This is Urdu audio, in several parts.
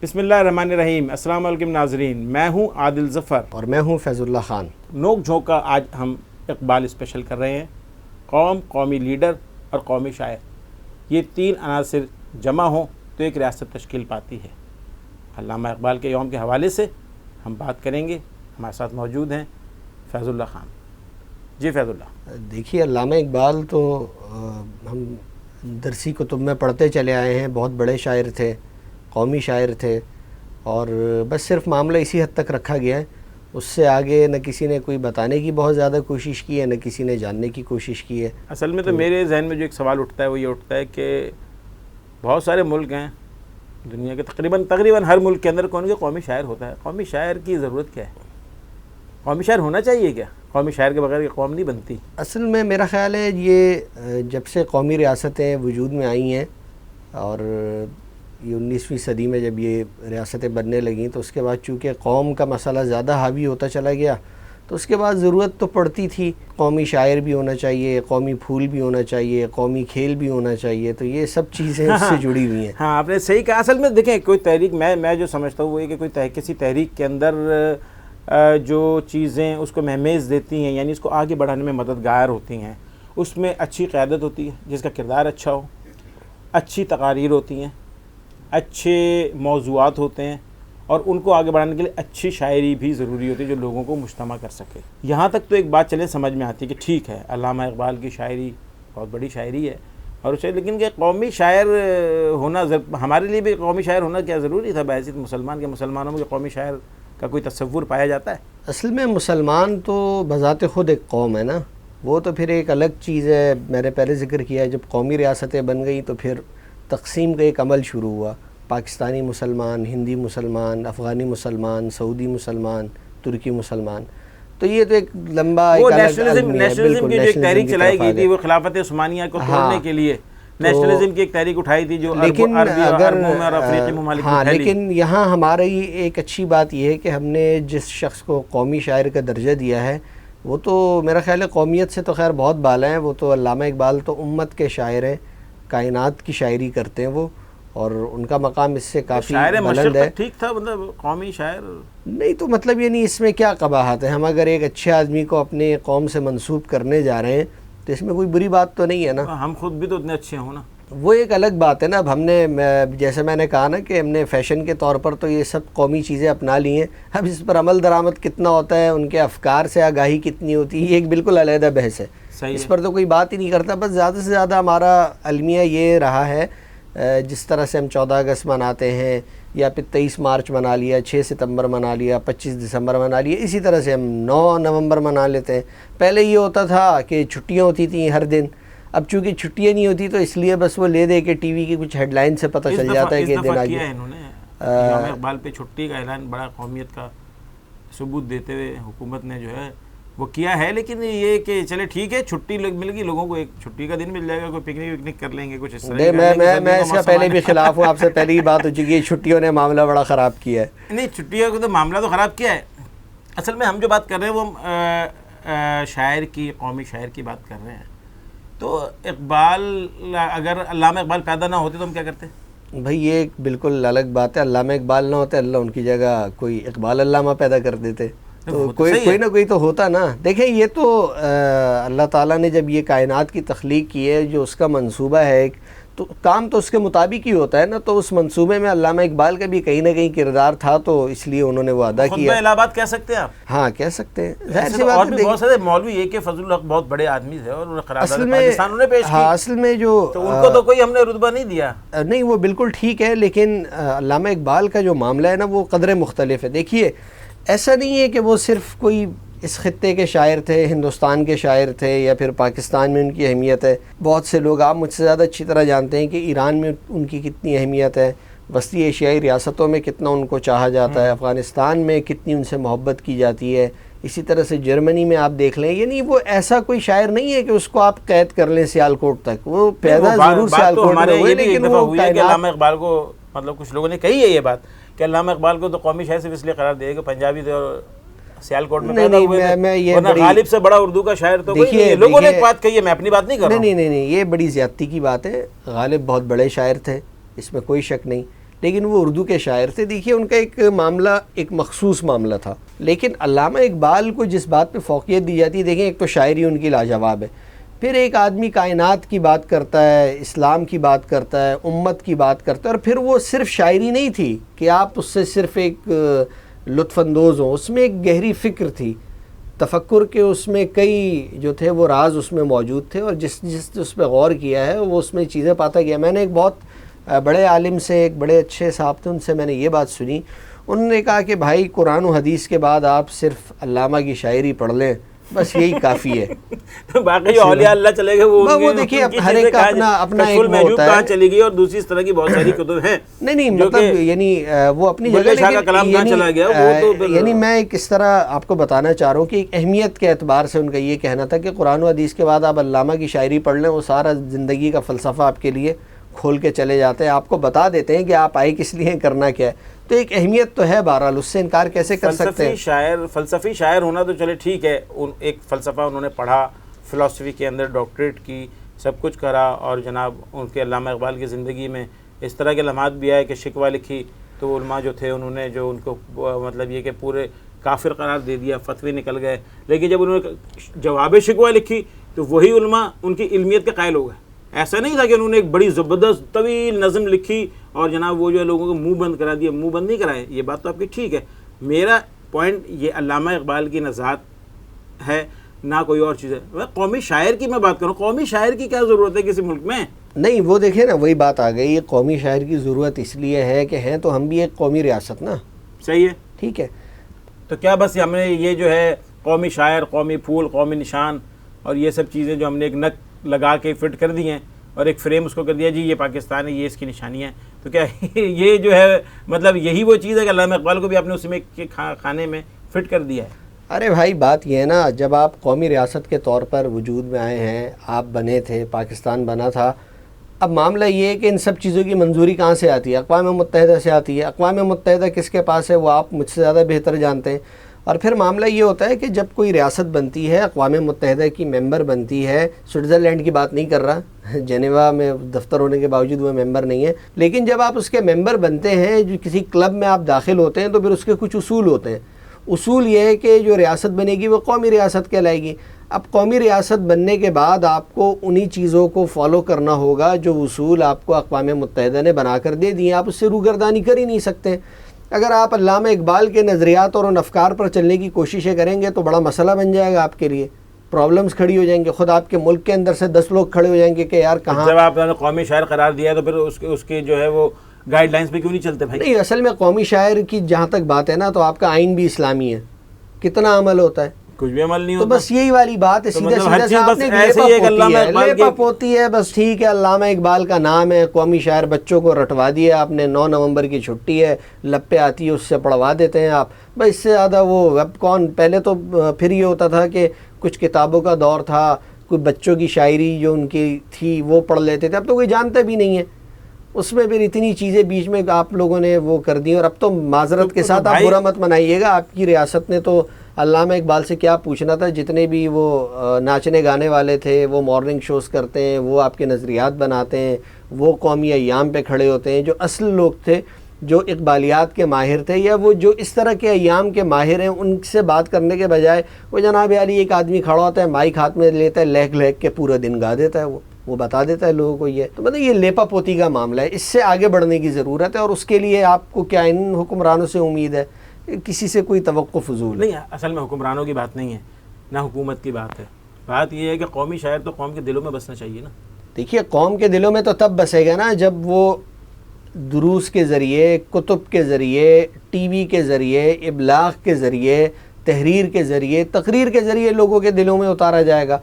بسم اللہ الرحمن الرحیم۔ السلام علیکم ناظرین، میں ہوں عادل ظفر اور میں ہوں فیض اللہ خان۔ نوک جھونک کا آج ہم اقبال اسپیشل کر رہے ہیں۔ قوم، قومی لیڈر اور قومی شاعر، یہ تین عناصر جمع ہوں تو ایک ریاست تشکیل پاتی ہے۔ علامہ اقبال کے یوم کے حوالے سے ہم بات کریں گے۔ ہمارے ساتھ موجود ہیں فیض اللہ خان۔ جی فیض اللہ۔ دیکھیے، علامہ اقبال تو ہم درسی کتب میں پڑھتے چلے آئے ہیں، بہت بڑے شاعر تھے، قومی شاعر تھے، اور بس صرف معاملہ اسی حد تک رکھا گیا ہے۔ اس سے آگے نہ کسی نے کوئی بتانے کی بہت زیادہ کوشش کی ہے، نہ کسی نے جاننے کی کوشش کی ہے۔ اصل میں تو میرے ذہن میں جو ایک سوال اٹھتا ہے وہ یہ اٹھتا ہے کہ بہت سارے ملک ہیں دنیا کے، تقریباً ہر ملک کے اندر کون کے قومی شاعر ہوتا ہے۔ قومی شاعر کی ضرورت کیا ہے؟ قومی شاعر ہونا چاہیے کیا؟ قومی شاعر کے بغیر یہ قوم نہیں بنتی۔ اصل میں میرا خیال ہے یہ جب سے قومی ریاستیں وجود میں آئی ہیں اور یہ 19ویں صدی میں جب یہ ریاستیں بننے لگیں تو اس کے بعد چونکہ قوم کا مسئلہ زیادہ حاوی ہوتا چلا گیا تو اس کے بعد ضرورت تو پڑتی تھی قومی شاعر بھی ہونا چاہیے، قومی پھول بھی ہونا چاہیے، قومی کھیل بھی ہونا چاہیے، تو یہ سب چیزیں اس سے جڑی ہوئی ہیں۔ ہاں، آپ نے صحیح کہا۔ اصل میں دیکھیں، کوئی تحریک میں جو سمجھتا ہوں وہ یہ کہ کوئی کسی تحریک کے اندر جو چیزیں اس کو مہمیز دیتی ہیں، یعنی اس کو آگے بڑھانے میں مددگار ہوتی ہیں، اس میں اچھی قیادت ہوتی ہے جس کا کردار اچھا ہو، اچھی تقاریر ہوتی ہیں، اچھے موضوعات ہوتے ہیں، اور ان کو آگے بڑھانے کے لیے اچھی شاعری بھی ضروری ہوتی ہے جو لوگوں کو مجتمع کر سکے۔ یہاں تک تو ایک بات چلے سمجھ میں آتی ہے کہ ٹھیک ہے، علامہ اقبال کی شاعری بہت بڑی شاعری ہے اور اسے، لیکن کہ قومی شاعر ہونا ہمارے لیے بھی قومی شاعر ہونا کیا ضروری تھا بحیثیت مسلمان کے؟ مسلمانوں میں قومی شاعر کا کوئی تصور پایا جاتا ہے؟ اصل میں مسلمان تو بذات خود ایک قوم ہے نا، وہ تو پھر ایک الگ چیز ہے۔ میں نے پہلے ذکر کیا ہے، جب قومی ریاستیں بن گئیں تو پھر تقسیم کا ایک عمل شروع ہوا۔ پاکستانی مسلمان، ہندی مسلمان، افغانی مسلمان، سعودی مسلمان، ترکی مسلمان، تو یہ تو ایک لمبا ایک نیشنلزم کی جو ایک تحریک چلائی گئی تھی وہ خلافت عثمانیہ کو توڑنے کے لیے نیشنلزم کی ایک تحریک اٹھائی تھی جو عربوں میں اور افریقی ممالک میں پھیلی۔ لیکن یہاں ہماری ایک اچھی بات یہ ہے کہ ہم نے جس شخص کو قومی شاعر کا درجہ دیا ہے وہ تو میرا خیال ہے قومیت سے تو خیر بہت بالا ہیں۔ وہ تو علامہ اقبال تو امت کے شاعر ہیں، کائنات کی شاعری کرتے ہیں وہ، اور ان کا مقام اس سے کافی بلند ہے۔ ٹھیک تھا، مطلب قومی شاعر نہیں تو مطلب یہ نہیں، اس میں کیا قباحت ہے؟ ہم اگر ایک اچھے آدمی کو اپنے قوم سے منسوب کرنے جا رہے ہیں تو اس میں کوئی بری بات تو نہیں ہے نا۔ ہم خود بھی تو اتنے اچھے ہوں نا، وہ ایک الگ بات ہے نا۔ اب ہم نے، جیسے میں نے کہا نا کہ ہم نے فیشن کے طور پر تو یہ سب قومی چیزیں اپنا لی ہیں، اب اس پر عمل درآمد کتنا ہوتا ہے، ان کے افکار سے آگاہی کتنی ہوتی ہے، یہ ایک بالکل علیحدہ بحث ہے۔ اس پر تو کوئی بات ہی نہیں کرتا۔ بس زیادہ سے زیادہ ہمارا المیہ یہ رہا ہے، جس طرح سے ہم 14 اگست مناتے ہیں یا پھر 23 مارچ منا لیا، 6 ستمبر منا لیا، 25 دسمبر منا لیا، اسی طرح سے ہم 9 نومبر منا لیتے ہیں۔ پہلے یہ ہوتا تھا کہ چھٹیاں ہوتی تھیں ہر دن، اب چونکہ چھٹیاں نہیں ہوتی تو اس لیے بس وہ لے دے کے ٹی وی کی کچھ ہیڈ لائن سے پتہ چل جاتا ہے کہ دن آ گیا۔ انہوں نے یوم اقبال پہ چھٹی کا اعلان بڑا قومیت کا ثبوت دیتے ہوئے حکومت نے جو ہے وہ کیا ہے، لیکن یہ کہ چلے ٹھیک ہے، چھٹی مل گئی لوگوں کو، ایک چھٹی کا دن مل جائے گا، کوئی پکنک کر لیں گے، کچھ اس طرح۔ میں اس کا پہلے بھی خلاف ہوں، آپ سے پہلے ہی بات ہو چکی ہے، چھٹیوں نے معاملہ بڑا خراب کیا ہے۔ نہیں، چھٹیوں کو تو معاملہ تو خراب کیا ہے۔ اصل میں ہم جو بات کر رہے ہیں وہ شاعر کی، قومی شاعر کی بات کر رہے ہیں۔ تو اقبال، اگر علامہ اقبال پیدا نہ ہوتے تو ہم کیا کرتے؟ بھائی یہ ایک بالکل الگ بات ہے۔ علامہ اقبال نہ ہوتے، اللہ ان کی جگہ کوئی اقبال علامہ پیدا کر دیتے تو کوئی نہ کوئی تو ہوتا نا۔ دیکھیں، یہ تو اللہ تعالیٰ نے جب یہ کائنات کی تخلیق کی ہے، جو اس کا منصوبہ ہے تو کام تو اس کے مطابق ہی ہوتا ہے نا، تو اس منصوبے میں علامہ اقبال کا بھی کہیں نہ کہیں کردار تھا، تو اس لیے انہوں نے وہ ادا کیا۔ خطبہ الہ آباد کہہ سکتے ہیں آپ؟ ہاں کہہ سکتے ہیں، ظاہر سی اور بات بھی ہے۔ بہت سارے مولوی یہ کہ فضل الحق بہت بڑے آدمی تھے اور قرارداد پاکستان نے پیش کی۔ ہاں اصل میں جو ان کو تو کوئی ہم نے رتبہ نہیں دیا۔ نہیں، وہ بالکل ٹھیک ہے، لیکن علامہ اقبال کا جو معاملہ ہے نا وہ قدرے مختلف ہے۔ دیکھیے، ایسا نہیں ہے کہ وہ صرف کوئی اس خطے کے شاعر تھے، ہندوستان کے شاعر تھے، یا پھر پاکستان میں ان کی اہمیت ہے۔ بہت سے لوگ، آپ مجھ سے زیادہ اچھی طرح جانتے ہیں کہ ایران میں ان کی کتنی اہمیت ہے، وسطی ایشیائی ریاستوں میں کتنا ان کو چاہا جاتا ہے، افغانستان میں کتنی ان سے محبت کی جاتی ہے، اسی طرح سے جرمنی میں آپ دیکھ لیں۔ یعنی وہ ایسا کوئی شاعر نہیں ہے کہ اس کو آپ قید کر لیں سیالکوٹ تک، وہ پیدا ضرور سیالکوٹ میں ہوئے، لیکن وہ علامہ اقبال کو، مطلب کچھ لوگوں نے کہی ہے یہ بات کہ علامہ اقبال کو تو قومی شاعر صرف اس لیے قرار دیا کہ پنجابی تھے اور سیالکوٹ میں پیدا ہوئے تھے، ورنہ غالب سے بڑا اردو کا شاعر تو کوئی نہیں۔ لوگوں نے ایک بات کہی ہے، میں اپنی بات نہیں کر رہا ہوں۔ نہیں، یہ بڑی زیادتی کی بات ہے۔ غالب بہت بڑے شاعر تھے، اس میں کوئی شک نہیں، لیکن وہ اردو کے شاعر تھے. دیکھیے ان کا ایک معاملہ ایک مخصوص معاملہ تھا. لیکن علامہ اقبال کو جس بات پہ فوقیت دی جاتی ہے، دیکھیں ایک تو شاعری ان کی لاجواب ہے، پھر ایک آدمی کائنات کی بات کرتا ہے، اسلام کی بات کرتا ہے، امت کی بات کرتا ہے، اور پھر وہ صرف شاعری نہیں تھی کہ آپ اس سے صرف ایک لطف اندوز ہوں، اس میں ایک گہری فکر تھی، تفکر کے اس میں کئی جو تھے وہ راز اس میں موجود تھے، اور جس اس پہ غور کیا ہے وہ اس میں چیزیں پاتا گیا. میں نے ایک بہت بڑے عالم سے، ایک بڑے اچھے صاحب تھے، ان سے میں نے یہ بات سنی. انہوں نے کہا کہ بھائی قرآن و حدیث کے بعد آپ صرف علامہ کی شاعری پڑھ لیں، بس یہی کافی ہے. باقی جو اولیاء اللہ چلے گئے وہ دیکھیے ہر ایک کا اپنا ایک وہ ہوتا ہے. کہاں چلی گئی اور دوسری اس طرح کی بہت ساری کتب ہیں. نہیں مطلب یعنی وہ اپنی جگہ، یعنی میں ایک اس طرح آپ کو بتانا چاہ رہا ہوں کہ ایک اہمیت کے اعتبار سے ان کا یہ کہنا تھا کہ قرآن و حدیث کے بعد آپ علامہ کی شاعری پڑھ لیں، وہ سارا زندگی کا فلسفہ آپ کے لیے کھول کے چلے جاتے ہیں، آپ کو بتا دیتے ہیں کہ آپ آئے کس لیے، کرنا کیا ہے. تو ایک اہمیت تو ہے، بہرحال اس سے انکار کیسے کر سکتے ہیں. فلسفی شاعر ہونا تو چلے ٹھیک ہے، ایک فلسفہ انہوں نے پڑھا، فلسفی کے اندر ڈاکٹریٹ کی، سب کچھ کرا، اور جناب ان کے علامہ اقبال کی زندگی میں اس طرح کے لمحات بھی آئے کہ شکوہ لکھی تو علماء جو تھے انہوں نے جو ان کو مطلب یہ کہ پورے کافر قرار دے دیا، فتوی نکل گئے. لیکن جب انہوں نے جواب شکوہ لکھی تو وہی علماء ان کی علمیت کے قائل ہو گئے. ایسا نہیں تھا کہ انہوں نے ایک بڑی زبردست طویل نظم لکھی اور جناب وہ جو ہے لوگوں کو منہ بند کرا دیا. منہ بند نہیں کرائے، یہ بات تو آپ کی ٹھیک ہے. میرا پوائنٹ یہ علامہ اقبال کی نزاعت ہے، نہ کوئی اور چیز ہے. قومی شاعر کی میں بات کروں، قومی شاعر کی کیا ضرورت ہے کسی ملک میں؟ نہیں وہ دیکھیں نا، وہی بات آ گئی. یہ قومی شاعر کی ضرورت اس لیے ہے کہ ہیں تو ہم بھی ایک قومی ریاست نا. صحیح ہے، ٹھیک ہے. تو کیا بس ہم نے یہ جو ہے قومی شاعر، قومی پھول، قومی نشان اور یہ سب چیزیں جو ہم نے ایک نک لگا کے فٹ کر دی ہیں اور ایک فریم اس کو کر دیا جی یہ پاکستان ہے، یہ اس کی نشانی ہے، تو کیا یہ جو ہے مطلب یہی وہ چیز ہے کہ علامہ اقبال کو بھی آپ نے اس میں کھانے میں فٹ کر دیا ہے؟ ارے بھائی بات یہ ہے نا، جب آپ قومی ریاست کے طور پر وجود میں آئے ہیں، آپ بنے تھے، پاکستان بنا تھا، اب معاملہ یہ ہے کہ ان سب چیزوں کی منظوری کہاں سے آتی ہے؟ اقوام متحدہ سے آتی ہے. اقوام متحدہ کس کے پاس ہے وہ آپ مجھ سے زیادہ بہتر جانتے ہیں. اور پھر معاملہ یہ ہوتا ہے کہ جب کوئی ریاست بنتی ہے، اقوام متحدہ کی ممبر بنتی ہے، سوئٹزرلینڈ کی بات نہیں کر رہا، جنیوا میں دفتر ہونے کے باوجود وہ ممبر نہیں ہے، لیکن جب آپ اس کے ممبر بنتے ہیں، جو کسی کلب میں آپ داخل ہوتے ہیں، تو پھر اس کے کچھ اصول ہوتے ہیں. اصول یہ ہے کہ جو ریاست بنے گی وہ قومی ریاست کہلائے گی. اب قومی ریاست بننے کے بعد آپ کو انہی چیزوں کو فالو کرنا ہوگا جو اصول آپ کو اقوام متحدہ نے بنا کر دے دیے. آپ اس سے روگردانی کر ہی نہیں سکتے. اگر آپ علامہ اقبال کے نظریات اور ان افکار پر چلنے کی کوششیں کریں گے تو بڑا مسئلہ بن جائے گا آپ کے لیے. پرابلمز کھڑی ہو جائیں گے. خود آپ کے ملک کے اندر سے 10 لوگ کھڑے ہو جائیں گے کہ یار کہاں. جب آپ نے قومی شاعر قرار دیا تو پھر اس کے جو ہے وہ گائیڈ لائنز پہ کیوں نہیں چلتے بھائی؟ نہیں، اصل میں قومی شاعر کی جہاں تک بات ہے نا، تو آپ کا آئین بھی اسلامی ہے. کتنا عمل ہوتا ہے؟ کچھ بھی عمل نہیں تو ہوتا. بس یہی والی بات ہے. سیدھے سیدھے سے آپ نے لیپا پوتی ہے، بس ٹھیک ہے علامہ اقبال کا نام ہے، قومی شاعر بچوں کو رٹوا دیا آپ نے. 9 نومبر کی چھٹی ہے، لپے آتی ہے اس سے پڑھوا دیتے ہیں آپ. بس اس سے زیادہ وہ اب کون. پہلے تو پھر یہ ہوتا تھا کہ کچھ کتابوں کا دور تھا، کوئی بچوں کی شاعری جو ان کی تھی وہ پڑھ لیتے تھے. اب تو کوئی جانتا بھی نہیں ہے. اس میں پھر اتنی چیزیں بیچ میں آپ لوگوں نے وہ کر دی. اور اب تو معذرت کے ساتھ آپ برا مت منائیے گا، آپ کی ریاست نے تو علامہ اقبال سے کیا پوچھنا تھا. جتنے بھی وہ ناچنے گانے والے تھے، وہ مارننگ شوز کرتے ہیں، وہ آپ کے نظریات بناتے ہیں، وہ قومی ایام پہ کھڑے ہوتے ہیں. جو اصل لوگ تھے، جو اقبالیات کے ماہر تھے، یا وہ جو اس طرح کے ایام کے ماہر ہیں، ان سے بات کرنے کے بجائے وہ جناب علی ایک آدمی کھڑا ہوتا ہے، مائک ہاتھ میں لیتا ہے، لہک لہک کے پورا دن گا دیتا ہے. وہ بتا دیتا ہے لوگوں کو. یہ تو مطلب یہ لیپا پوتی کا معاملہ ہے. اس سے آگے بڑھنے کی ضرورت ہے. اور اس کے لیے آپ کو کیا ان حکمرانوں سے امید ہے؟ کسی سے کوئی توقع فضول نہیں. اصل میں حکمرانوں کی بات نہیں ہے، نہ حکومت کی بات ہے. بات یہ ہے کہ قومی شاعر تو قوم کے دلوں میں بسنا چاہیے نا. دیکھیے قوم کے دلوں میں تو تب بسے گا نا جب وہ دروس کے ذریعے، کتب کے ذریعے، ٹی وی کے ذریعے، ابلاغ کے ذریعے، تحریر کے ذریعے، تقریر کے ذریعے لوگوں کے دلوں میں اتارا جائے گا.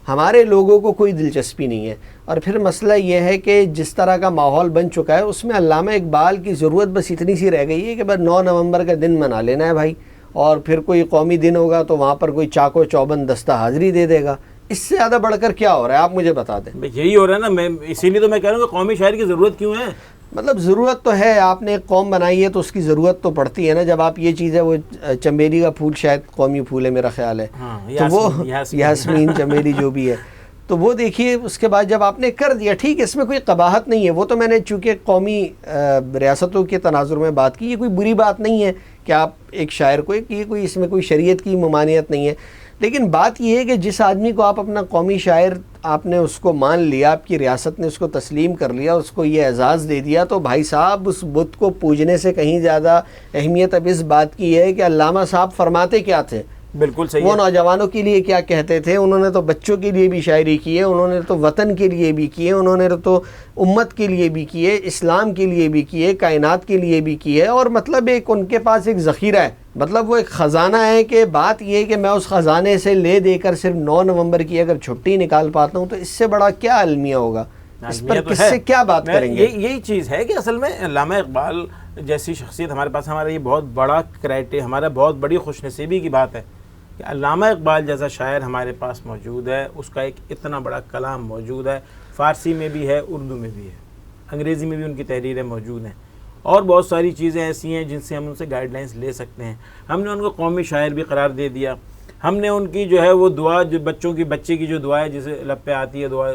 ہمارے لوگوں کو کوئی دلچسپی نہیں ہے. اور پھر مسئلہ یہ ہے کہ جس طرح کا ماحول بن چکا ہے اس میں علامہ اقبال کی ضرورت بس اتنی سی رہ گئی ہے کہ بس 9 نومبر کا دن منا لینا ہے بھائی، اور پھر کوئی قومی دن ہوگا تو وہاں پر کوئی چاق و چوبند دستہ حاضری دے دے گا. اس سے زیادہ بڑھ کر کیا ہو رہا ہے آپ مجھے بتا دیں. یہی ہو رہا ہے نا. میں اسی لیے تو میں کہہ رہا ہوں کہ قومی شاعر کی ضرورت کیوں ہے. مطلب ضرورت تو ہے. آپ نے ایک قوم بنائی ہے تو اس کی ضرورت تو پڑتی ہے نا. جب آپ یہ چیز ہے، وہ چمیلی کا پھول شاید قومی پھول ہے میرا خیال ہے، تو وہ یاسمین چمیلی جو بھی ہے، تو وہ دیکھیے اس کے بعد جب آپ نے کر دیا ٹھیک ہے اس میں کوئی قباحت نہیں ہے, وہ تو میں نے چونکہ قومی ریاستوں کے تناظر میں بات کی, یہ کوئی بری بات نہیں ہے کہ آپ ایک شاعر کو, یہ کوئی اس میں کوئی شریعت کی ممانعت نہیں ہے, لیکن بات یہ ہے کہ جس آدمی کو آپ اپنا قومی شاعر آپ نے اس کو مان لیا, آپ کی ریاست نے اس کو تسلیم کر لیا, اس کو یہ اعزاز دے دیا, تو بھائی صاحب اس بت کو پوجنے سے کہیں زیادہ اہمیت اب اس بات کی ہے کہ علامہ صاحب فرماتے کیا تھے. بالکل صحیح. وہ نوجوانوں کے لیے کیا کہتے تھے, انہوں نے تو بچوں کے لیے بھی شاعری کی ہے, انہوں نے تو وطن کے لیے بھی کی ہے, انہوں نے تو امت کے لیے بھی کی ہے, اسلام کے لیے بھی کی ہے, کائنات کے لیے بھی کی ہے, اور مطلب ایک ان کے پاس ایک ذخیرہ ہے, مطلب وہ ایک خزانہ ہے. کہ بات یہ ہے کہ میں اس خزانے سے لے دے کر صرف 9 نومبر کی اگر چھٹی نکال پاتا ہوں تو اس سے بڑا کیا المیہ ہوگا, اس پر کس سے کیا بات کریں گے. یہی چیز ہے کہ اصل میں علامہ اقبال جیسی شخصیت ہمارے پاس, ہمارا یہ بہت بڑا کرائٹیریا, ہمارا بہت بڑی خوش نصیبی کی بات ہے کہ علامہ اقبال جیسا شاعر ہمارے پاس موجود ہے, اس کا ایک اتنا بڑا کلام موجود ہے, فارسی میں بھی ہے, اردو میں بھی ہے, انگریزی میں بھی ان کی تحریریں موجود ہیں, اور بہت ساری چیزیں ایسی ہیں جن سے ہم ان سے گائیڈ لائنس لے سکتے ہیں. ہم نے ان کو قومی شاعر بھی قرار دے دیا, ہم نے ان کی جو ہے وہ دعا, جو بچے کی جو دعا ہے جسے لب پہ آتی ہے, دعا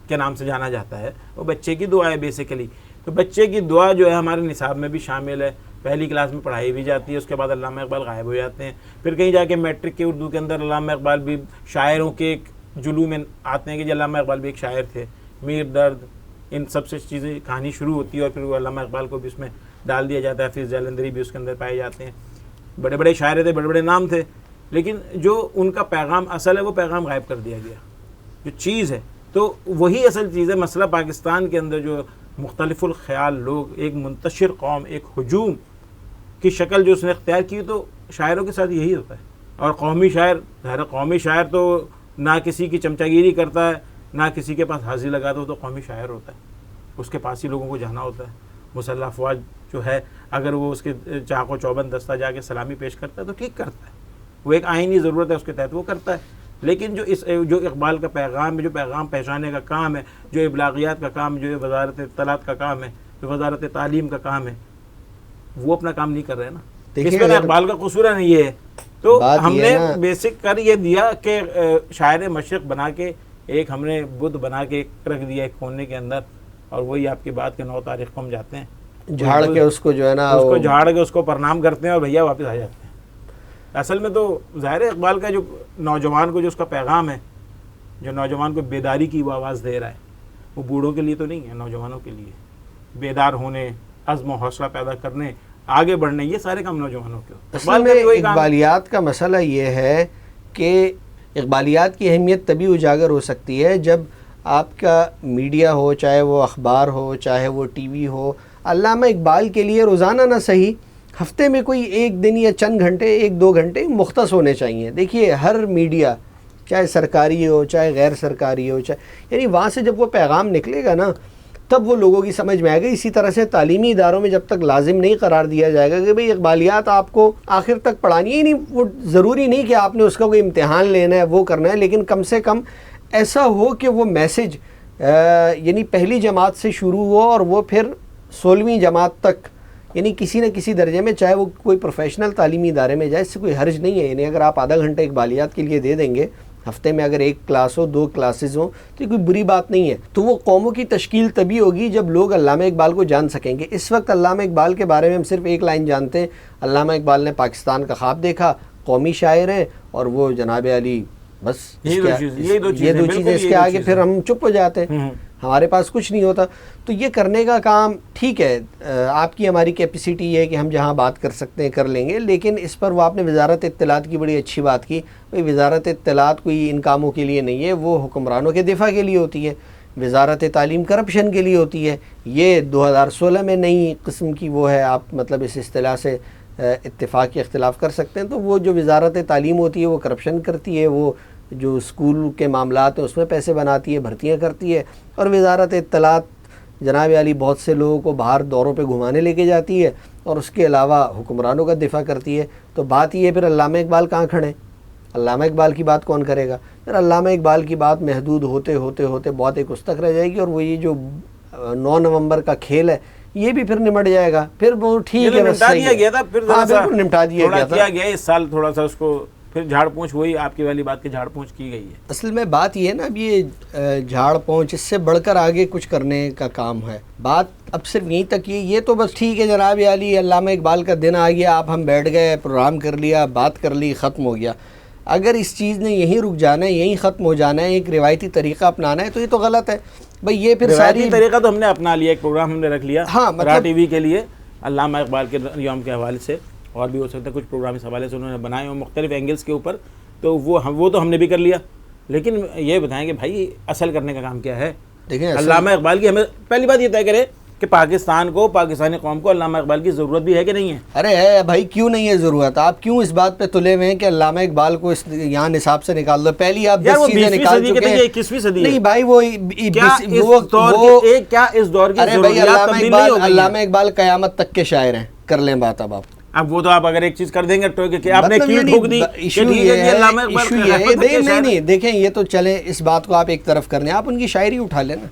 کے نام سے جانا جاتا ہے, وہ بچے کی دعا ہے بیسیکلی. تو بچے کی دعا جو ہے ہمارے نصاب میں بھی شامل ہے, پہلی کلاس میں پڑھائی بھی جاتی ہے, اس کے بعد علامہ اقبال غائب ہو جاتے ہیں. پھر کہیں جا کے میٹرک کے اردو کے اندر علامہ اقبال بھی شاعروں کے ایک جلو میں آتے ہیں کہ جو علامہ اقبال بھی ایک شاعر تھے, میر درد, ان سب سے چیزیں کہانی شروع ہوتی ہے, اور پھر وہ علامہ اقبال کو بھی اس میں ڈال دیا جاتا ہے. حفیظ جالندھری بھی اس کے اندر پائے جاتے ہیں, بڑے بڑے شاعر تھے, بڑے بڑے نام تھے, لیکن جو ان کا پیغام اصل ہے وہ پیغام غائب کر دیا گیا, جو چیز ہے. تو وہی اصل چیز ہے. مسئلہ پاکستان کے اندر جو مختلف الخیال لوگ, ایک منتشر قوم, ایک ہجوم کی شکل جو اس نے اختیار کی, تو شاعروں کے ساتھ یہی ہوتا ہے. اور قومی شاعر تو نہ کسی کی چمچہ گیری کرتا ہے, نہ کسی کے پاس حاضری لگاتا ہے, تو قومی شاعر ہوتا ہے. اس کے پاس ہی لوگوں کو جانا ہوتا ہے. مسلح افواج جو ہے, اگر وہ اس کے چاق و چوبند دستہ جا کے سلامی پیش کرتا ہے تو ٹھیک کرتا ہے, وہ ایک آئینی ضرورت ہے اس کے تحت وہ کرتا ہے. لیکن جو اقبال کا پیغام ہے, جو پیغام پہنچانے کا کام ہے, جو ابلاغیات کا کام, جو وزارت اطلاعات کا کام ہے, جو وزارت تعلیم کا کام ہے, وہ اپنا کام نہیں کر رہے نا. اس میں اقبال کا قصور نہیں یہ ہے. تو ہم نے بیسک کر یہ دیا کہ شاعر مشرق بنا کے ایک ہم نے بدھ بنا کے رکھ دیا ایک کونے کے اندر, اور وہی آپ کی بات کے 9 تاریخ کو ہم جاتے ہیں, جھاڑ کے اس کو جو ہے نا, اس کو جھاڑ کے اس کو پرنام کرتے ہیں اور بھیا واپس آ جاتے ہیں. اصل میں تو ظاہر اقبال کا جو نوجوان کو جو اس کا پیغام ہے, جو نوجوان کو بیداری کی وہ آواز دے رہا ہے, وہ بوڑھوں کے لیے تو نہیں ہے, نوجوانوں کے لیے بیدار ہونے, عزم و حوصلہ پیدا کرنے, آگے بڑھنے, یہ سارے کام نوجوانوں کے. اصل میں اقبالیات کا مسئلہ یہ ہے کہ اقبالیات کی اہمیت تبھی اجاگر ہو سکتی ہے جب آپ کا میڈیا ہو, چاہے وہ اخبار ہو, چاہے وہ ٹی وی ہو, علامہ اقبال کے لیے روزانہ نہ صحیح ہفتے میں کوئی ایک دن یا چند گھنٹے, 1-2 گھنٹے مختص ہونے چاہیے. دیکھیے ہر میڈیا, چاہے سرکاری ہو چاہے غیر سرکاری ہو, یعنی وہاں سے جب وہ پیغام نکلے گا نا تب وہ لوگوں کی سمجھ میں آئے گا. اسی طرح سے تعلیمی اداروں میں جب تک لازم نہیں قرار دیا جائے گا کہ بھئی اقبالیات آپ کو آخر تک پڑھانی ہے, نہیں وہ ضروری نہیں کہ آپ نے اس کا کوئی امتحان لینا ہے, وہ کرنا ہے, لیکن کم سے کم ایسا ہو کہ وہ میسج یعنی پہلی جماعت سے شروع ہو اور وہ پھر 16ویں جماعت تک, یعنی کسی نہ کسی درجے میں, چاہے وہ کوئی پروفیشنل تعلیمی ادارے میں جائے, اس سے کوئی حرج نہیں ہے. یعنی اگر آپ آدھا گھنٹہ اقبالیات کے لیے دے دیں گے ہفتے میں, اگر 1 کلاس ہو, 2 کلاسز ہوں, تو یہ کوئی بری بات نہیں ہے. تو وہ قوموں کی تشکیل تبھی ہوگی جب لوگ علامہ اقبال کو جان سکیں گے. اس وقت علامہ اقبال کے بارے میں ہم صرف ایک لائن جانتے ہیں, علامہ اقبال نے پاکستان کا خواب دیکھا, قومی شاعر ہیں, اور وہ جناب علی, بس یہ دو چیزیں, اس کے آگے پھر ہم چپ ہو جاتے ہیں, ہمارے پاس کچھ نہیں ہوتا. تو یہ کرنے کا کام ٹھیک ہے, آپ کی ہماری کیپیسٹی یہ ہے کہ ہم جہاں بات کر سکتے ہیں کر لیں گے, لیکن اس پر وہ آپ نے وزارت اطلاعات کی بڑی اچھی بات کی. بھئی وزارت اطلاعات کوئی ان کاموں کے لیے نہیں ہے, وہ حکمرانوں کے دفاع کے لیے ہوتی ہے. وزارت تعلیم کرپشن کے لیے ہوتی ہے. یہ 2016 میں نئی قسم کی وہ ہے, آپ مطلب اس اصطلاح سے اتفاق یا اختلاف کر سکتے ہیں. تو وہ جو وزارت تعلیم ہوتی ہے وہ کرپشن کرتی ہے, وہ جو اسکول کے معاملات ہیں اس میں پیسے بناتی ہے, بھرتیاں کرتی ہے. اور وزارت اطلاعات جناب علی بہت سے لوگوں کو باہر دوروں پہ گھمانے لے کے جاتی ہے, اور اس کے علاوہ حکمرانوں کا دفاع کرتی ہے. تو بات یہ ہے پھر علامہ اقبال کہاں کھڑے, علامہ اقبال کی بات کون کرے گا؟ پھر علامہ اقبال کی بات محدود ہوتے ہوتے ہوتے بہت ایک اس تک رہ جائے گی, اور وہ یہ جو 9 نومبر کا کھیل ہے یہ بھی پھر نمٹ جائے گا. پھر وہ ٹھیک ہے, نمٹا دیا گیا تھا, پھر بالکل نمٹا دیا گیا تھا. اس سال تھوڑا سا اس کو پھر جھاڑ پونچھ وہی آپ کی والی بات کی جھاڑ پونچھ کی گئی ہے. اصل میں بات یہ ہے نا، اب یہ جھاڑ پونچھ اس سے بڑھ کر آگے کچھ کرنے کا کام ہے. بات اب صرف یہیں تک یہ تو بس ٹھیک ہے جناب عالی، علامہ اقبال کا دن آ گیا، آپ ہم بیٹھ گئے، پروگرام کر لیا، بات کر لی، ختم ہو گیا. اگر اس چیز نے یہیں رک جانا ہے، یہیں ختم ہو جانا ہے، ایک روایتی طریقہ اپنانا ہے، تو یہ تو غلط ہے بھائی. یہ پھر روایتی طریقہ تو ہم نے اپنا لیا، ایک پروگرام ہم نے رکھ لیا را ٹی وی کے لیے علامہ اقبال کے یوم کے حوالے سے، اور بھی ہو سکتا ہے کچھ پروگرام اس حوالے سے انہوں نے بنائے ہوں مختلف اینگلز کے اوپر، تو وہ تو ہم نے بھی کر لیا. لیکن یہ بتائیں کہ بھائی اصل کرنے کا کام کیا ہے؟ دیکھیں علامہ اقبال کی ہمیں پہلی بات یہ طے کرے کہ پاکستان کو، پاکستانی قوم کو علامہ اقبال کی ضرورت بھی ہے کہ نہیں ہے؟ ارے ہے بھائی، کیوں نہیں ہے ضرورت؟ آپ کیوں اس بات پہ تلے ہوئے ہیں کہ علامہ اقبال کو یہاں نصاب سے نکال دو؟ پہلی آپ 10 چیزیں نکال چکے ہیں. 21ویں صدی نہیں بھائی، وہ کیا اس دور کی ارے بھائی ضروریات تبدیل نہیں ہو گئی ہیں؟ علامہ اقبال قیامت تک کے شاعر ہیں. کر لیں بات اب وہ تو آپ اگر ایک چیز کر دیں گے تو کہ آپ نے کیل ٹھوک دی کہ ٹھیک ہے جی علامہ اقبال نہیں دیکھیں، یہ تو چلیں اس بات کو آپ ایک طرف کرنے، آپ ان کی شاعری اٹھا لینا.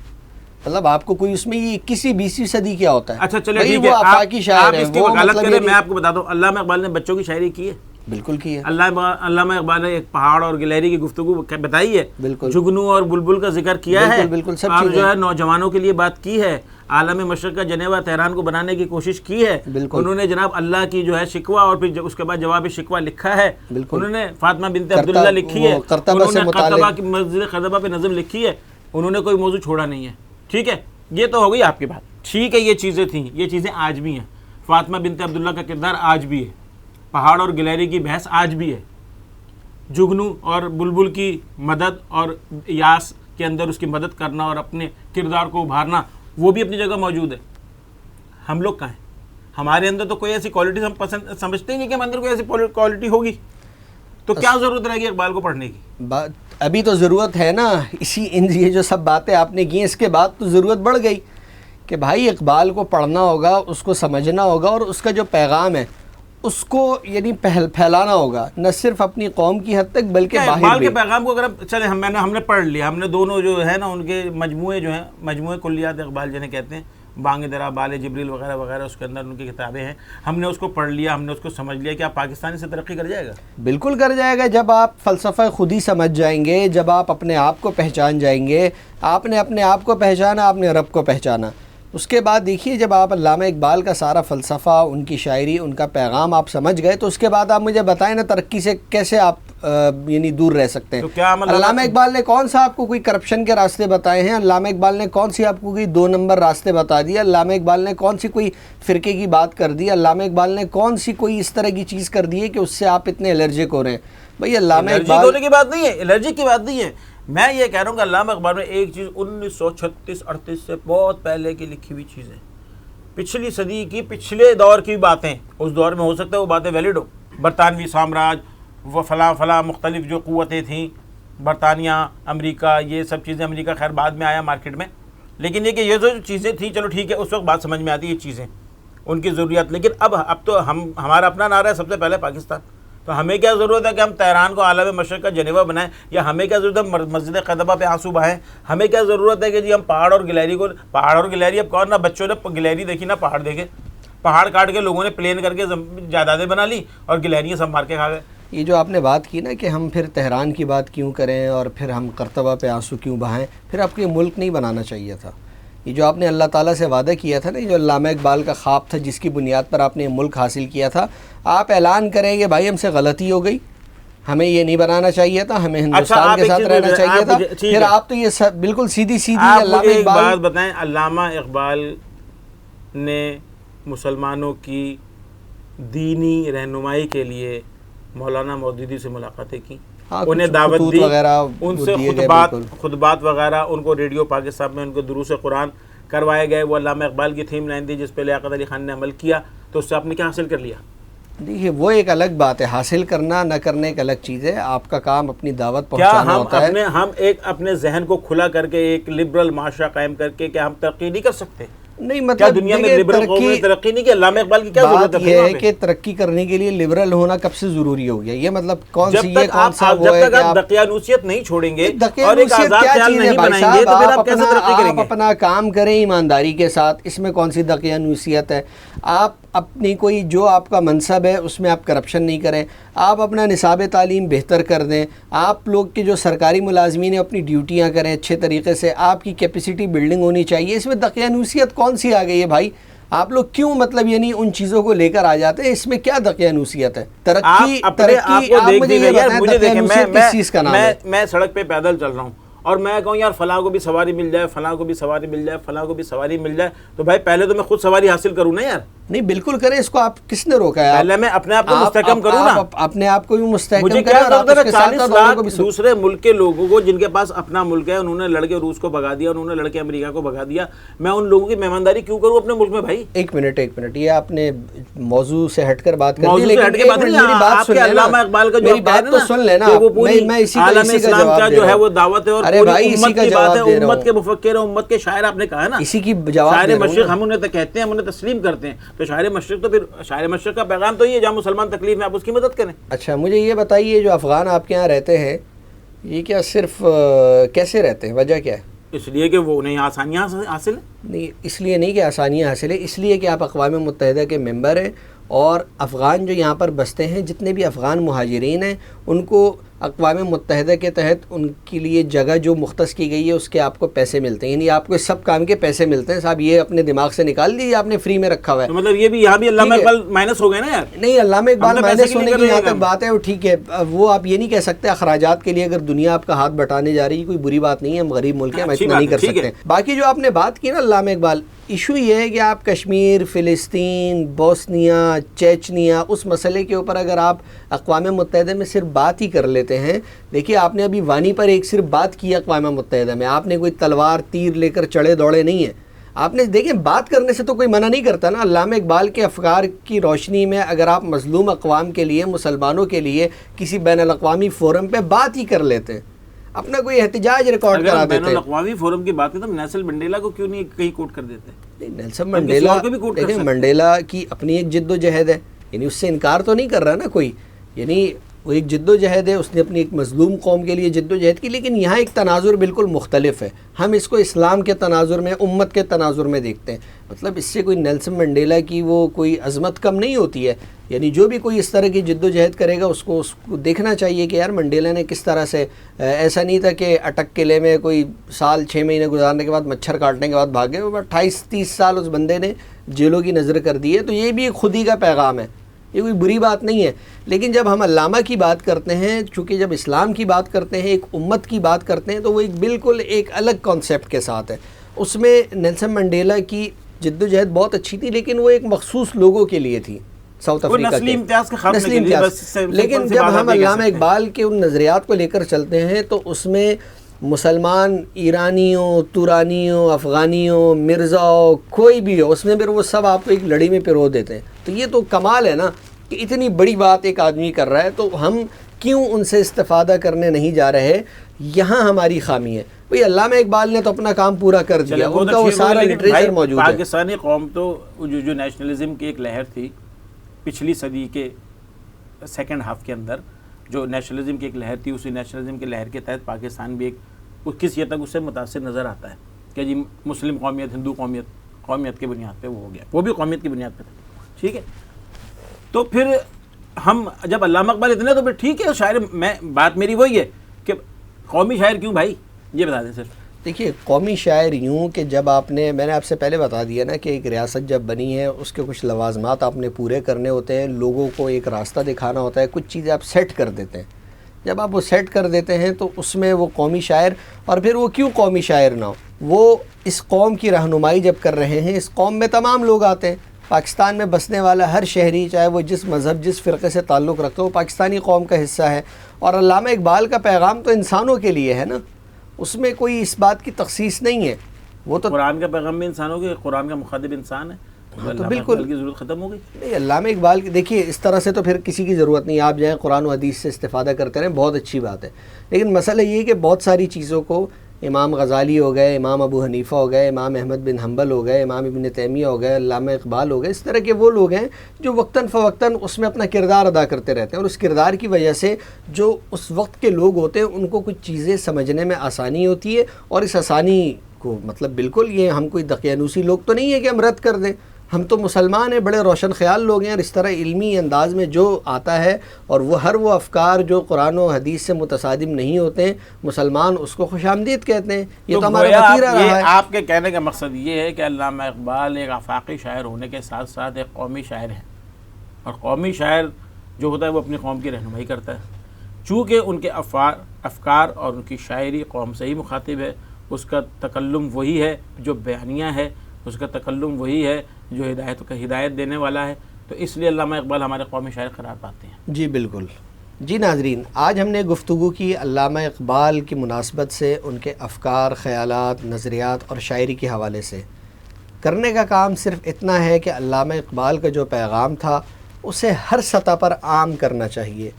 مطلب آپ کو کوئی اس میں یہ 21ویں صدی کیا ہوتا ہے؟ اچھا چلے ٹھیک ہے، آپ اس کی وکالت کریں. میں آپ کو بتاتا ہوں، علامہ اقبال نے بچوں کی شاعری کی ہے. بالکل کی ہے. علامہ اقبال نے ایک پہاڑ اور گلہری کی گفتگو بتائی ہے. بالکل. جگنو اور بلبل کا ذکر کیا ہے. بالکل سب اور جو ہے نوجوانوں کے لیے بات کی ہے. عالم مشرق کا جنیوا تہران کو بنانے کی کوشش کی ہے. انہوں نے جناب اللہ کی جو ہے شکوہ اور پھر اس کے بعد جواب شکوہ لکھا ہے. انہوں نے فاطمہ بنت عبداللہ لکھی ہے. انہوں نے قرطبہ کی مسجد قرطبہ پہ نظم لکھی ہے. انہوں نے کوئی موضوع چھوڑا نہیں ہے. ٹھیک ہے، یہ تو ہو گئی آپ کی بات. ٹھیک ہے، یہ چیزیں تھیں، یہ چیزیں آج بھی ہیں. فاطمہ بنت عبداللہ کا کردار آج بھی ہے. پہاڑ اور گلہری کی بحث آج بھی ہے. جگنو اور بلبل کی مدد اور یاس کے اندر اس کی مدد کرنا اور اپنے کردار کو ابھارنا، وہ بھی اپنی جگہ موجود ہے. ہم لوگ کہاں ہیں؟ ہمارے اندر تو کوئی ایسی کوالٹیز ہم پسند سمجھتے ہی نہیں کہ ہم اندر کوئی ایسی کوالٹی ہوگی. تو کیا ضرورت رہے گی اقبال کو پڑھنے کی؟ ابھی تو ضرورت ہے نا. یہ جو سب باتیں آپ نے کی، اس کے بعد تو ضرورت بڑھ گئی کہ بھائی اقبال کو پڑھنا ہوگا، اس کو سمجھنا ہوگا، اور اس کا جو پیغام ہے اس کو یعنی پھیلانا ہوگا، نہ صرف اپنی قوم کی حد تک بلکہ باہر بھی. اقبال کے پیغام کو اگر چلے ہم نے پڑھ لیا، ہم نے دونوں جو ہے نا ان کے مجموعے جو ہیں، مجموعے کلیات اقبال جنہیں کہتے ہیں، بانگ درا، بال جبریل وغیرہ وغیرہ، اس کے اندر ان کی کتابیں ہیں. ہم نے اس کو پڑھ لیا، ہم نے اس کو سمجھ لیا. کہ آپ پاکستانی سے ترقی کر جائے گا؟ بالکل کر جائے گا. جب آپ فلسفہ خود ہی سمجھ جائیں گے، جب آپ اپنے آپ کو پہچان جائیں گے. آپ نے اپنے آپ کو پہچانا، آپ نے رب کو پہچانا. اس کے بعد دیکھیے، جب آپ علامہ اقبال کا سارا فلسفہ، ان کی شاعری، ان کا پیغام آپ سمجھ گئے، تو اس کے بعد آپ مجھے بتائیں نا ترقی سے کیسے آپ یعنی دور رہ سکتے ہیں. علامہ اقبال نے کون سا آپ کو کوئی کرپشن کے راستے بتائے ہیں؟ علامہ اقبال نے کون سی آپ کو کوئی 2 نمبر راستے بتا دیے؟ علامہ اقبال نے کون سی کوئی فرقے کی بات کر دی؟ علامہ اقبال نے کون سی کوئی اس طرح کی چیز کر دی ہے کہ اس سے آپ اتنے الرجک ہو رہے ہیں؟ بھائی علامہ اقبال ہونے کی بات نہیں ہے، الرجی کی بات نہیں ہے. میں یہ کہہ رہا ہوں کہ علامہ اقبال میں ایک چیز 1936-38 سے بہت پہلے کی لکھی ہوئی چیزیں، پچھلی صدی کی، پچھلے دور کی باتیں، اس دور میں ہو سکتا ہے وہ باتیں ویلڈ ہو. برطانوی سامراج، وہ فلاں مختلف جو قوتیں تھیں، برطانیہ، امریکہ، یہ سب چیزیں. امریکہ خیر بعد میں آیا مارکیٹ میں، لیکن یہ کہ یہ جو چیزیں تھیں، چلو ٹھیک ہے، اس وقت بات سمجھ میں آتی ہے یہ چیزیں، ان کی ضروریات. لیکن اب تو ہمارا اپنا نعرہ ہے سب سے پہلے پاکستان. تو ہمیں کیا ضرورت ہے کہ ہم تہران کو عالم مشرق کا جنیوا بنائیں، یا ہمیں کیا ضرورت ہے مسجد قرطبہ پہ آنسو بہائیں؟ ہمیں کیا ضرورت ہے کہ جی ہم پہاڑ اور گلہری اب کون نہ بچوں نے گلہری دیکھی نہ پہاڑ دیکھے. پہاڑ کاٹ کے لوگوں نے پلین کر کے جائیدادیں بنا لی اور گلہریاں سب مار کے کھا گئے. یہ جو آپ نے بات کی نا کہ ہم پھر تہران کی بات کیوں کریں اور پھر ہم قرطبہ پہ آنسو کیوں بہائیں، پھر آپ کو یہ ملک نہیں بنانا چاہیے تھا. یہ جو آپ نے اللہ تعالیٰ سے وعدہ کیا تھا نا، یہ جو علامہ اقبال کا خواب تھا جس کی بنیاد پر آپ نے یہ ملک حاصل کیا تھا، آپ اعلان کریں کہ بھائی ہم سے غلطی ہو گئی، ہمیں یہ نہیں بنانا چاہیے تھا، ہمیں ہندوستان کے ساتھ رہنا چاہیے تھا. پھر آپ تو یہ بالکل سیدھی علامہ اقبال. ایک بات بتائیں، علامہ اقبال نے مسلمانوں کی دینی رہنمائی کے لیے مولانا مودودی سے ملاقاتیں کی، انہیں دعوت دی، ان سے خطبات وغیرہ، ان کو ریڈیو پاکستان میں ان کو دروس قرآن کروائے گئے. وہ علامہ اقبال کی تھیم لائن تھی جس پہ لیاقت علی خان نے عمل کیا. تو اس سے آپ نے کیا حاصل کر لیا؟ دیکھیے وہ ایک الگ بات ہے، حاصل کرنا نہ کرنے ایک الگ چیز ہے. آپ کا کام اپنی دعوت پہنچانا ہوتا ہے. ہم ایک اپنے ذہن کو کھلا کر کے ایک لبرل معاشرہ قائم کر کے کیا ہم ترقی نہیں کر سکتے؟ نہیں مطلب دنیا میں لبرل قوم نے ترقی نہیں کی؟ علامہ اقبال کی کیا ضرورت ہے؟ بات یہ ہے کہ ترقی کرنے کے لیے لبرل ہونا کب سے ضروری ہو گیا؟ یہ مطلب کون سی یہ کون سا وہ ہے جب تک آپ دقیانوسیت نہیں چھوڑیں گے اور ایک آزاد خیال نہیں بنائیں گے تو پھر آپ کیسے ترقی کریں گے؟ آپ اپنا کام کریں ایمانداری کے ساتھ، اس میں کون سی دقیانوسیت ہے؟ آپ اپنی کوئی جو آپ کا منصب ہے اس میں آپ کرپشن نہیں کریں, آپ اپنا نصاب تعلیم بہتر کر دیں, آپ لوگ کے جو سرکاری ملازمین ہیں اپنی ڈیوٹیاں کریں اچھے طریقے سے, آپ کی کیپیسٹی بلڈنگ ہونی چاہیے. اس میں دقیانوسیت کون سی آ گئی ہے بھائی؟ آپ لوگ کیوں مطلب یعنی ان چیزوں کو لے کر آ جاتے ہیں؟ اس میں کیا دقیانوسیت ہے؟ ترقی آپ مجھے یہ بتائیں دقیانوسیت کس چیز کا نام ہے؟ میں سڑک پہ پیدل چل رہا ہوں اور میں کہوں یار فلاں کو بھی سواری مل جائے, فلاں کو بھی سواری مل جائے, فلاں کو بھی سواری مل جائے, تو بھائی پہلے تو میں خود سواری حاصل کروں نا یار. نہیں بالکل کریں, اس کو آپ کس نے روکا ہے؟ پہلے میں اپنے آپ کو مستحکم کروں نا, اپنے آپ کو بھی مستحکم مجھے کریں. کیا اور آپ کرتا اس ہے کے 40 ساتھ لاکھ دوسرے ملک کے لوگوں کو جن کے پاس اپنا ملک ہے, انہوں نے لڑ کے روس کو بھگا دیا, انہوں نے لڑ کے امریکہ کو بھگا دیا, میں ان لوگوں کی مہمانداری کیوں کروں اپنے ملک میں بھائی؟ ایک منٹ, یہ آپ نے موضوع سے ہٹ کر بات کر دی, موضوع سے ہٹ کے بات نہیں, میری بات آپ سن کے لینا, علامہ اقبال کا جو میری بات تو سن لینا. میں اسی عالم اسلام کا جو ہے وہ دعوت ہے اور پوری امت کی بات ہے, امت کے مفکر ہیں, امت کے شاعر آپ نے کہا ہے نا, اسی کی جواب شاعر مشرق ہم انہیں تو کہتے ہیں, ہم انہیں تسلیم کرتے ہیں, تو شاعر مشرق, تو پھر شاعر مشرق کا پیغام تو یہ ہے جہاں مسلمان تکلیف میں آپ اس کی مدد کریں. اچھا مجھے یہ بتائیے, جو افغان آپ کے یہاں رہتے ہیں یہ کیا صرف کیسے رہتے ہیں, وجہ کیا ہے؟ اس لیے کہ وہ انہیں آسانیاں حاصل ہیں. نہیں اس لیے نہیں کہ آسانیاں حاصل ہیں, اس لیے کہ آپ اقوام متحدہ کے ممبر ہیں, اور افغان جو یہاں پر بستے ہیں, جتنے بھی افغان مہاجرین ہیں, ان کو اقوام متحدہ کے تحت ان کے لیے جگہ جو مختص کی گئی ہے اس کے آپ کو پیسے ملتے ہیں, یعنی آپ کو سب کام کے پیسے ملتے ہیں. صاحب یہ اپنے دماغ سے نکال دیجیے, آپ نے فری میں رکھا ہوا ہے. تو مطلب یہ بھی یہاں بھی علامہ اقبال مائنس ہو گئے نا یار. نہیں علامہ اقبال مائنس ہونے کی یہاں تک بات ہے وہ ٹھیک ہے, وہ آپ یہ نہیں کہہ سکتے اخراجات کے لیے اگر دنیا آپ کا ہاتھ بٹانے جا رہی ہے کوئی بری بات نہیں ہے, ہم غریب ملک ہیں, ہم اتنا نہیں کر سکتے. باقی جو آپ نے بات کی نا علامہ اقبال, ایشو یہ ہے کہ آپ کشمیر, فلسطین, بوسنیا, چیچنیا, اس مسئلے کے اوپر اگر آپ اقوام متحدہ میں صرف بات ہی کر لیتے ہیں. دیکھیے آپ نے ابھی وانی پر ایک صرف بات کی اقوام متحدہ میں, آپ نے کوئی تلوار تیر لے کر چڑھے دوڑے نہیں ہیں آپ نے. دیکھیں بات کرنے سے تو کوئی منع نہیں کرتا نا. علامہ اقبال کے افکار کی روشنی میں اگر آپ مظلوم اقوام کے لیے, مسلمانوں کے لیے کسی بین الاقوامی فورم پہ بات ہی کر لیتے ہیں, اپنا کوئی احتجاج ریکارڈ کرا دیتے ہیں. بین الاقوامی فورم کی بات ہے تو نیلسن منڈیلا کو کیوں نہیں کہیں کوٹ کر دیتے؟ نہیں نیلسن منڈیلا, دیکھیں منڈیلا کی اپنی ایک جد و جہد ہے, یعنی اس سے انکار تو نہیں کر رہا نا کوئی, یعنی وہ ایک جد و جہد ہے, اس نے اپنی ایک مظلوم قوم کے لیے جد و جہد کی. لیکن یہاں ایک تناظر بالکل مختلف ہے, ہم اس کو اسلام کے تناظر میں, امت کے تناظر میں دیکھتے ہیں. مطلب اس سے کوئی نیلسن منڈیلا کی وہ کوئی عظمت کم نہیں ہوتی ہے. یعنی جو بھی کوئی اس طرح کی جد و جہد کرے گا اس کو دیکھنا چاہیے کہ یار منڈیلا نے کس طرح سے, ایسا نہیں تھا کہ اٹک قلعے میں کوئی سال 6 مہینے گزارنے کے بعد مچھر کاٹنے کے بعد بھاگے, وہ 28-30 سال اس بندے نے جیلوں کی نظر کر دی ہے. تو یہ بھی ایک خودی کا پیغام ہے, یہ کوئی بری بات نہیں ہے. لیکن جب ہم علامہ کی بات کرتے ہیں, چونکہ جب اسلام کی بات کرتے ہیں, ایک امت کی بات کرتے ہیں, تو وہ ایک بالکل ایک الگ کانسیپٹ کے ساتھ ہے. اس میں نیلسن منڈیلا کی جد و جہد بہت اچھی تھی, لیکن وہ ایک مخصوص لوگوں کے لیے تھی, ساؤتھ افریقہ کے نسلی امتیاز. لیکن جب ہم علامہ اقبال کے ان نظریات کو لے کر چلتے ہیں تو اس میں مسلمان ایرانیوں, تورانیوں, افغانیوں, مرزاؤں, کوئی بھی ہو, اس میں پھر وہ سب آپ کو ایک لڑی میں پرو دیتے ہیں. تو یہ تو کمال ہے نا کہ اتنی بڑی بات ایک آدمی کر رہا ہے, تو ہم کیوں ان سے استفادہ کرنے نہیں جا رہے؟ یہاں ہماری خامی ہے. بھئی علامہ اقبال نے تو اپنا کام پورا کر دیا, ان کا وہ سارا لٹریچر موجود ہے. پاکستانی قوم تو جو نیشنلزم کی ایک لہر تھی پچھلی صدی کے سیکنڈ ہاف کے اندر, جو نیشنلزم کی ایک لہر تھی, اسی نیشنلزم کی لہر کے تحت پاکستان بھی ایک کسی حد تک اس سے متاثر نظر آتا ہے کہ جی مسلم قومیت, ہندو قومیت کے بنیاد پہ وہ ہو گیا, وہ بھی قومیت کی بنیاد پہ تھا, ٹھیک ہے. تو پھر ہم جب علامہ اقبال اتنے, تو پھر ٹھیک ہے شاعر, میں بات میری وہی ہے کہ قومی شاعر کیوں بھائی, یہ بتا دیں صرف. دیکھیے قومی شاعر یوں کہ جب آپ نے, میں نے آپ سے پہلے بتا دیا نا کہ ایک ریاست جب بنی ہے اس کے کچھ لوازمات آپ نے پورے کرنے ہوتے ہیں, لوگوں کو ایک راستہ دکھانا ہوتا ہے, کچھ چیزیں آپ سیٹ کر دیتے ہیں. جب آپ وہ سیٹ کر دیتے ہیں تو اس میں وہ قومی شاعر, اور پھر وہ کیوں قومی شاعر نہ ہو, وہ اس قوم کی رہنمائی جب کر رہے ہیں, اس قوم میں تمام لوگ آتے ہیں. پاکستان میں بسنے والا ہر شہری, چاہے وہ جس مذہب, جس فرقے سے تعلق رکھتا ہو, وہ پاکستانی قوم کا حصہ ہے. اور علامہ اقبال کا پیغام تو انسانوں کے لیے ہے نا, اس میں کوئی اس بات کی تخصیص نہیں ہے. وہ تو قرآن کا پیغام بھی انسانوں کے, قرآن کا مخاطب انسان ہے, تو بالکل کی ضرورت ختم ہو گئی. نہیں علامہ اقبال کی دیکھیے اس طرح سے تو پھر کسی کی ضرورت نہیں, آپ جائیں قرآن و حدیث سے استفادہ کرتے رہیں, بہت اچھی بات ہے. لیکن مسئلہ یہ ہے کہ بہت ساری چیزوں کو, امام غزالی ہو گئے, امام ابو حنیفہ ہو گئے, امام احمد بن حنبل ہو گئے, امام ابن تیمیہ ہو گئے, علامہ اقبال ہو گئے, اس طرح کے وہ لوگ ہیں جو وقتاً فوقتاً اس میں اپنا کردار ادا کرتے رہتے ہیں, اور اس کردار کی وجہ سے جو اس وقت کے لوگ ہوتے ہیں ان کو کچھ چیزیں سمجھنے میں آسانی ہوتی ہے. اور اس آسانی کو مطلب بالکل یہ ہم کوئی دقیانوسی لوگ تو نہیں ہے کہ ہم رد کر دیں, ہم تو مسلمان ہیں، بڑے روشن خیال لوگ ہیں، اور اس طرح علمی انداز میں جو آتا ہے اور وہ افکار جو قرآن و حدیث سے متصادم نہیں ہوتے ہیں، مسلمان اس کو خوش آمدید کہتے ہیں. یہ تو ہمارا وتیرہ رہا ہے. آپ کے کہنے کا مقصد یہ ہے کہ علامہ اقبال ایک آفاقی شاعر ہونے کے ساتھ ساتھ ایک قومی شاعر ہیں، اور قومی شاعر جو ہوتا ہے وہ اپنی قوم کی رہنمائی کرتا ہے. چونکہ ان کے افکار اور ان کی شاعری قوم سے ہی مخاطب ہے، اس کا تکلم وہی ہے جو بیانیہ ہے، اس کا تکلم وہی ہے جو ہدایت دینے والا ہے، تو اس لیے علامہ اقبال ہمارے قومی شاعر قرار پاتے ہیں. جی بالکل. جی ناظرین، آج ہم نے گفتگو کی علامہ اقبال کی مناسبت سے، ان کے افکار، خیالات، نظریات اور شاعری کے حوالے سے. کرنے کا کام صرف اتنا ہے کہ علامہ اقبال کا جو پیغام تھا اسے ہر سطح پر عام کرنا چاہیے،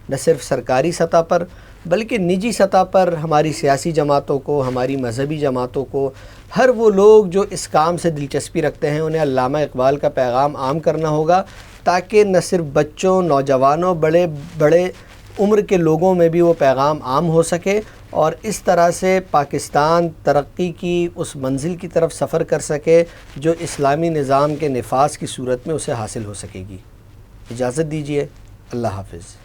نہ صرف سرکاری سطح پر بلکہ نجی سطح پر ہماری سیاسی جماعتوں کو، ہماری مذہبی جماعتوں کو، ہر وہ لوگ جو اس کام سے دلچسپی رکھتے ہیں انہیں علامہ اقبال کا پیغام عام کرنا ہوگا، تاکہ نہ صرف بچوں، نوجوانوں، بڑے عمر کے لوگوں میں بھی وہ پیغام عام ہو سکے، اور اس طرح سے پاکستان ترقی کی اس منزل کی طرف سفر کر سکے جو اسلامی نظام کے نفاذ کی صورت میں اسے حاصل ہو سکے گی. اجازت دیجیے. اللہ حافظ.